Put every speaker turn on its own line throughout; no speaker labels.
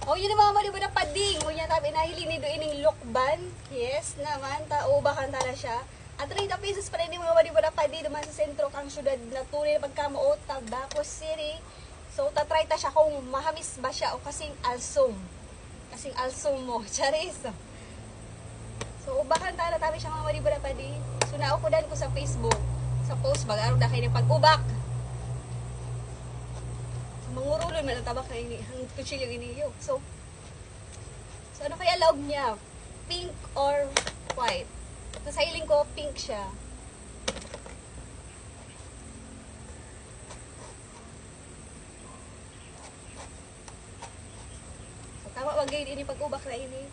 O, yun ang mga malibo na pading. O, yan tabi nahili ni do ining lukban. Yes, naman. Ubakan tala siya. At 30 pesos pa rin yung mga malibo na pading naman sa sentro kang syudad na tunay na pagkamuot, Tabaco City. So, tatry ta siya kung mahamis ba siya o kasing alsum. Kasing alsum mo. Charis. So, ubakan tala tabi siya mga malibo na pading. So, naukudan ko sa Facebook. Sa post, mag-arog na kayo ng pag-ubak. Mangurulon man ang tabak na ini, ang kutsilyo iniyo. So, ano kaya log niya? Pink or white? So, sa hiling ko, pink siya. So, tama wag ganyan ini pag-ubak na ini.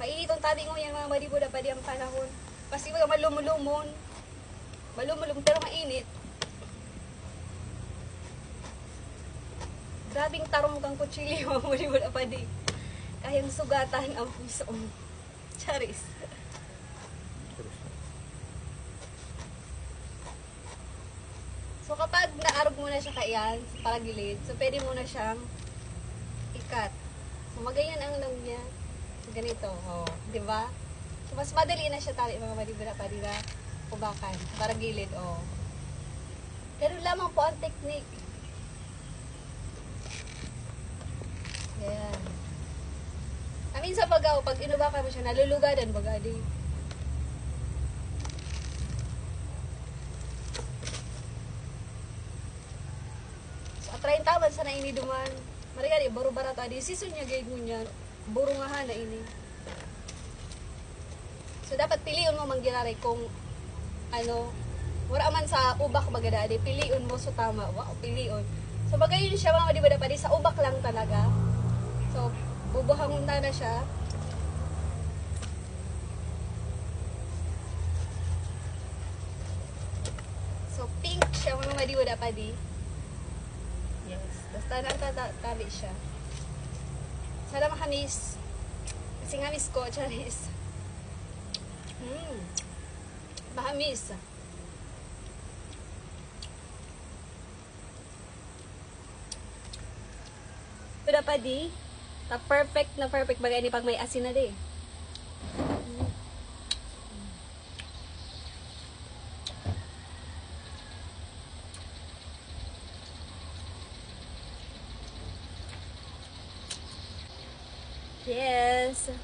Mainit ang tabi mo yan mga malibo na pa di ang panahon. Kasi mga malumulumon. Malumulum pero mainit. Grabing tarong kang kutsilyo mga malibo na pa di. Kayang sugatan ang puso. Charis. So kapag naarog mo na siya kayan sa palagilid, so pwede mo na siyang ikat. So magayan ang log niya. Ganito, oh, di ba? So mas madali na siya tali mga malibo na pa di ba? Ubakan, para gilid, oh. Pero lamang po ang technique. Ayan. Amin sa bagaw, pag inubakan mo siya, nalulugadan baga di. So, atrayin taman sa na ini duman. Marigari, baro barato adi. Season niya gayud mo niya. Burungahan na ini. So, dapat piliin mo manggirari kung ano, wala man sa ubak bagada, di piliun mo so tama. Wow, piliun. So bagay yun siya mga di ba pa di sa ubak lang talaga. So bubuhangon na siya. So pink siya mga di ba pa di. Yes, basta nang siya. Sana makamis. Kasi ngamis ko, charis. Mahamis. Pero pa di, perfect bagay ni pag may asin na di. Yes.